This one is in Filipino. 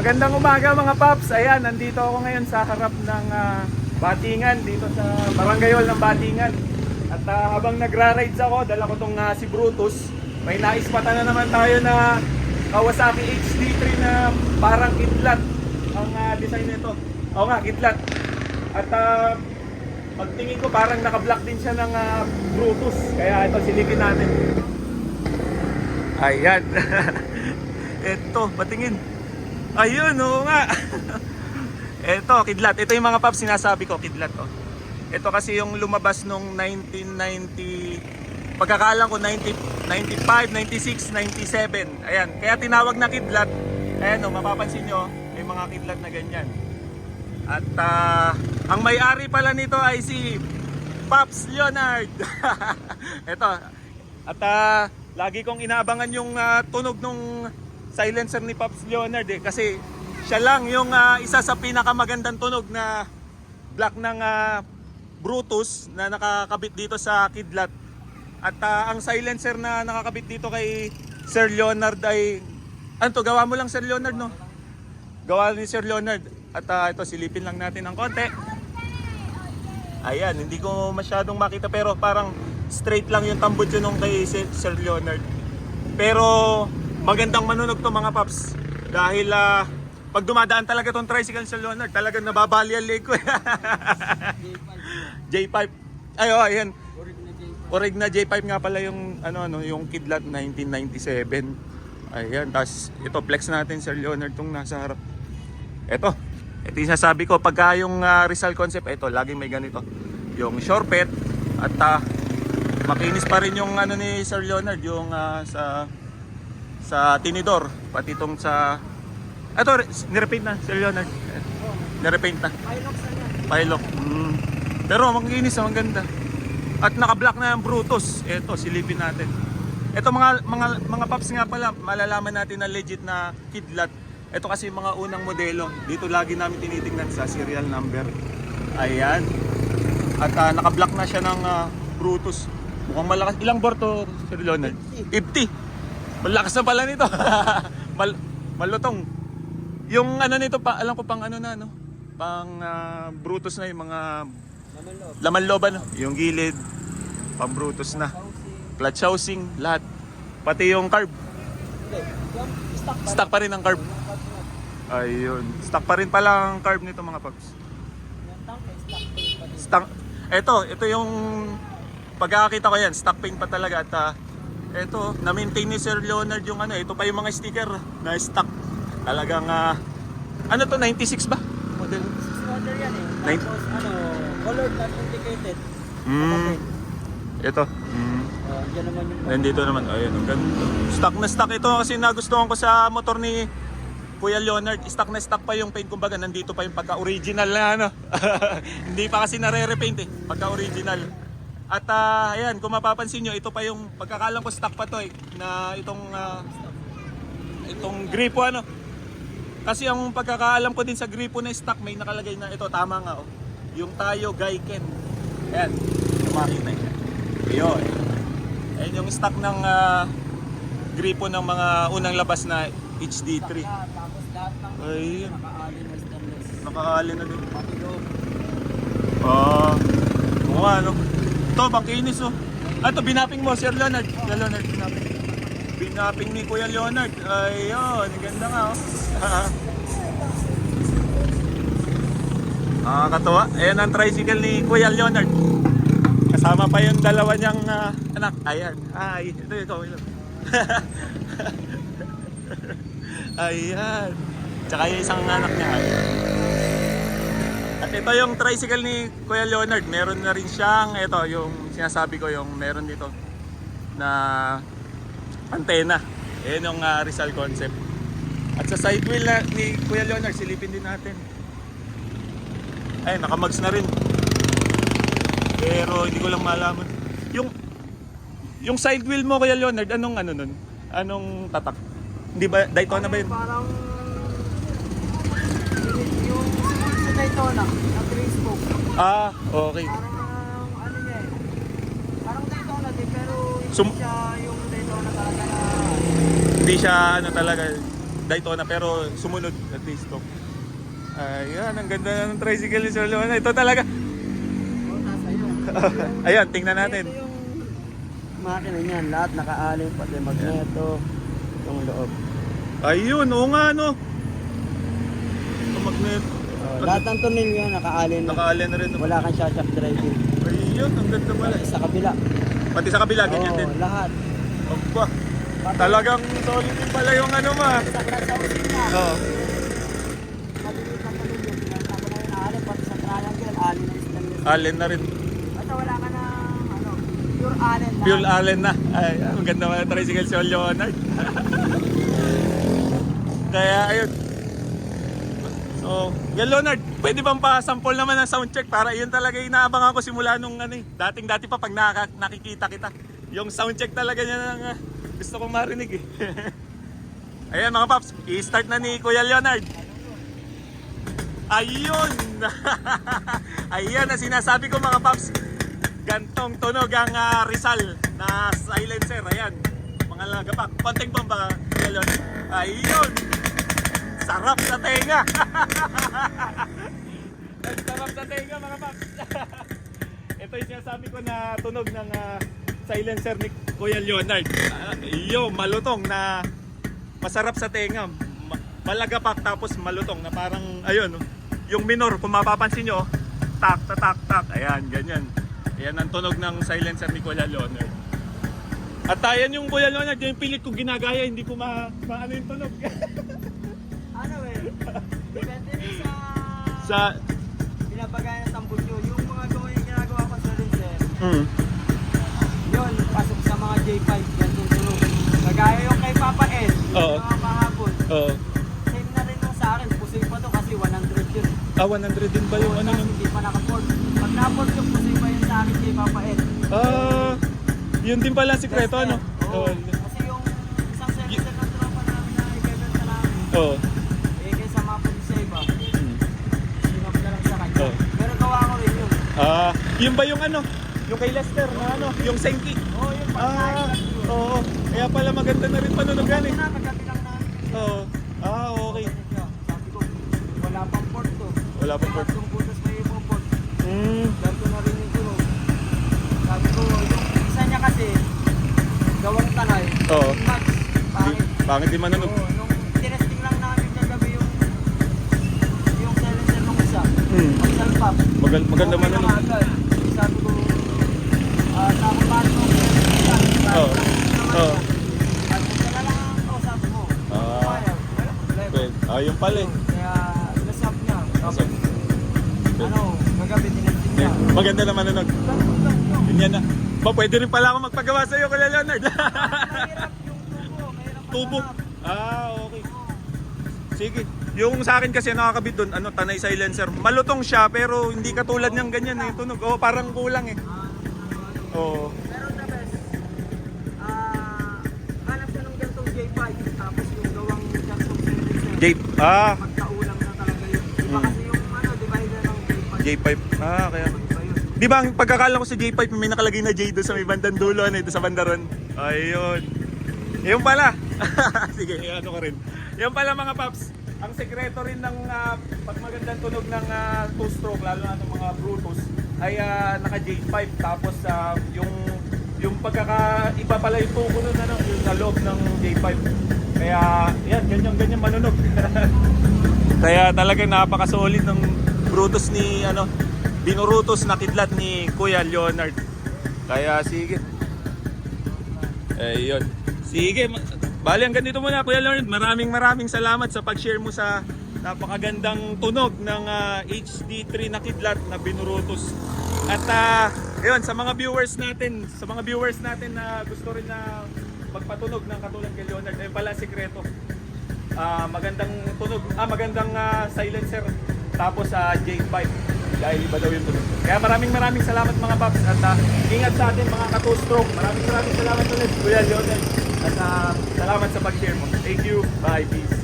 Magandang umaga mga paps. Ayan, nandito ako ngayon sa harap ng Batingan, dito sa Barangay Hall ng Batingan. At habang nagra-rides ako, dala ko tong si Brutus. May naispatan na naman tayo na Kawasaki HD3 na parang kidlat ang design nito. Oo nga, kidlat. At pagtingin ko parang naka-block din siya ng Brutus. Kaya ito, silipin natin. Ayan. Ito, patingin. Ayun, oo nga. Ito, kidlat. Ito yung mga paps sinasabi ko, kidlat. Oh. Ito kasi yung lumabas nung 1990, pagkakaalam ko 95, 96, 97. Ayan, kaya tinawag na kidlat. Ayan, oh, mapapansin nyo, may mga kidlat na ganyan. At ang may-ari pala nito ay si Pops Leonard. Ito. At lagi kong inaabangan yung tunog nung silencer ni Pops Leonard kasi siya lang yung isa sa pinakamagandang tunog na block ng Brutus na nakakabit dito sa kidlat. At ang silencer na nakakabit dito kay Sir Leonard ay ano to, gawa mo lang Sir Leonard, no? Gawa ni Sir Leonard. At ito, silipin lang natin ng konti. Ayan, hindi ko masyadong makita pero parang straight lang yung tambutso nung kay Sir Leonard. Pero magandang manunog to mga paps. Dahil pag dumadaan talaga tong tricycle Sir Leonard, talagang nababali ang leg ko. J5. Ay, oh, ayan. Orig na J5 nga pala yung yung kidlat 1997. Ayan, tas ito flex natin Sir Leonard tong nasa harap. Ito yung sasabi ko pagka yung Rizal concept, ito laging may ganito. Yung shortpet at makinis pa rin yung ni Sir Leonard yung sa tinidor, pati itong sa ito, nirepaint na Sir Leonard. Nirepaint na. Pilok. Pero makinis, ang ganda. At naka-block na yung Brutus. Ito, silipin natin. Ito mga paps nga pala, malalaman natin na legit na kidlat. Ito kasi yung mga unang modelo. Dito lagi namin tinitingnan sa serial number. Ayan. At naka-block na siya ng Brutus. Mukhang malakas. Ilang bore to, Sir Leonard? 50. Malakas na pala nito. Malutong. Yung nito pa, alam ko pang pang Brutus na yung mga laman loob, yung gilid, pang Brutus na. Clutch housing, lahat. Pati yung carb. Stock pa rin ang carb. Ayun. Stock pa rin pala ang carb nito mga paps. Ito yung pagkakita ko yan, stock paint pa talaga. At ito, na-maintain ni Sir Leonard yung ito pa yung mga sticker na stock. Talagang ano to, 96 ba? Model? 96 model yan eh. Tapos colored not indicated. Ito. Yan naman yung nandito naman. Ayun, ang ganda. Stock na stock ito kasi nagustuhan ko sa motor ni Kuya Leonard. Stock na stock pa yung paint, kumbaga nandito pa yung pagka-original na Hindi pa kasi nare-repaint eh, pagka-original. At ayan, kung mapapansin nyo, ito pa yung pagkakalam ko stock pa to na itong gripo Kasi ang pagkakaalam ko din sa gripo na stock, may nakalagay na ito, tama nga yung Tayo Gaiken. Ayan, makita niya. Ayun. Ayan yung stock ng gripo ng mga unang labas na HD3. Tapos lahat ng ayun, naka-alin na stainless. naka-alin na din. Pati loob. Oo nga Ito, bangkinis Ito, binapping mo, Sir Leonard. Sir Leonard, binapping. Binapping ni Kuya Leonard. Ayun, ganda nga Nakakatawa. Ayan ang tricycle ni Kuya Leonard. Kasama pa yung dalawa niyang anak. Ayan. Ito. Ayan. Tsaka yung isang anak niya. At ito yung tricycle ni Kuya Leonard. Meron na rin siyang, ito yung sinasabi ko, yung meron dito na antena. Ayan yung Rizal concept. At sa side wheel ni Kuya Leonard, silipin din natin. Ay, nakamags na rin. Pero hindi ko lang malaman. Yung side wheel mo, Kuya Leonard, anong nun? Anong tatak? Hindi ba Daytona ba yun? Parang yung sa Daytona, na 3 spoke. Okay. Parang niya parang Daytona din pero hindi Sum- siya yung Daytona talaga na Hindi siya talaga. Daytona pero sumunod na T-stock. Ayan, ang ganda ng tricycle ni Sir Leonard. Ito talaga. Oh, nasa yun. Ayan, tingnan natin. Ito yung makina niyan, lahat nakaalin, pati magneto, itong loob. Ayun, oo nga no. Ang magnet. Lahat ng tornilyo nakaalin na. Nakaalin na rin. Wala kang shock driving. Ayun, ang ganda pala. Sa kabila. Pati sa kabila, ganyan Oo, din. lahat. Aba, talagang solid din pala yung ano ma. Sa using na. Oo. Maliit na tornilyo, pinasama na yung alin, pati sa triangle, alin na stainless. Allen na rin. Basta wala ka na, pure allen na. Fuel Allen na. Ay, ang ganda pala tricycle si Leonard. Kaya ayun. So, yan Leonard, pwede bang pa-sample naman ng sound check para yun talaga yung inaabangan ko simula nung ano eh. Dating-dati pa pag nakikita kita. Yung sound check talaga niya ng gusto kong marinig eh. Ayan mga paps, i-start na ni Kuya Leonard. Ayun! Ayan na sinasabi ko mga paps. Gantong tunog ang Rizal na silencer. Ayan, mga lagapak. Konting bomba Kuya Leonard. Ayun! Sarap sa tenga! Ang sarap sa tenga mga paps. Ito yung sinasabi ko na tunog ng silencer ni Kuya Leonard. Iyo, malutong na masarap sa tenga. Malagapak tapos malutong na parang ayun, yung minor kung mapapansin nyo, tak tak tak tak. Ayan, ganyan. Ayan ang tunog ng silencer ni Kuya Leonard. At ayan yung Kuya Leonard, yung pilit ko ginagaya, hindi ko maano yung tunog. Ano eh, depende rin Sa pinapagaya ng tambutyo. Yung mga ginagawa ko sa rinser, mm, yun, pasok sa mga J5, ganitong tunog. Kagaya yung kay Papa Ed, Oo. mga kahapon. oo. Same na rin yung sa akin, pusoy pa to kasi 100 yun. 100 din ba yung ano Tapos nun? hindi pa nakaport. Pag naport yung pusoy pa yun sa akin kay Papa Ed. Yun din pala ang sikreto ano? Oo. Kasi yung isang servicer ng tropa namin na ibebenta namin, Oo. kaysa mapun sa iba, Mm. sinop na lang sa kanya. Oo. Pero gawa ko rin yun. Yun ba yung ano? Yung kay Lester na ano? Yung Senki? Oo, yung pagkain lang yun. Oo. Kaya pala maganda na rin panunugan eh. Kagabi lang namin. Oo. Okay. Sabi ko, wala pang port to. Wala pang port. Yung butas may ibang port. Mm. Ganito na rin yung tunog. Sabi ko, yung isa niya kasi, gawang tanay. Oo. Match. Pangit. Pangit di manunog. Oo, nung tinesting lang namin kagabi yung silencer nung isa. Mm. Pagsalpap. Maganda Okay manunog. naman agad. Sabi ko, nakapano ko yung isa. Oo. Oo. At kung na lang ang kausap mo. Ayaw. Wala problema. Yung pala eh. Kaya nasap niya. Tapos, Nasap. magabi tinesting niya. Maganda na manunog. Yun yan na. Ba, pwede rin pala ako magpagawa sa'yo, Kuya Leonard. Mahirap yung tubo. Mahirap Tubo. maghanap. Okay. Sige. Yung sa akin kasi nakakabit doon, tanay silencer. Malutong siya pero hindi katulad niyang ganyan eh, tunog. Parang kulang eh. Oo. Pero the best, hanap ka ng gantong J5. Tapos yung gawang gantong silencer. Magkaulang na talaga yun. Iba kasi yung divider ng J5. J5. Kaya. Iba yun. Di ba ang pagkakala ko sa J5 may nakalagay na J doon sa may bandang dulo, doon sa bandaron. Ayun. Yung pala. Sige, ano ka rin. Yung pala mga paps. Ang sekreto rin ng pag magandang tunog ng two-stroke, lalo na ng mga Brutus, ay naka J5. Tapos yung pagkakaiba pala yung tubo nun, yung sa loob ng J5. Kaya yan, ganyan manunog. Kaya talagang napaka-solid ng Brutus ni Binurutos na kidlat ni Kuya Leonard. Kaya sige. Ayun. Sige. Bali hanggang dito muna Kuya Leonard. Maraming salamat sa pag-share mo sa napakagandang tunog ng HD3 na kidlat na Binurutos. At ayun, sa mga viewers natin na gusto rin na magpatunog ng katulad kay Leonard, ayun pala sikreto. Magandang tunog, magandang silencer tapos J5 dahil iba daw yung tunog. Kaya maraming salamat mga paps at ingat sa atin mga ka-two-stroke. Maraming salamat ulit Kuya Leonard at salamat sa pag-share mo. Thank you. Bye. Peace.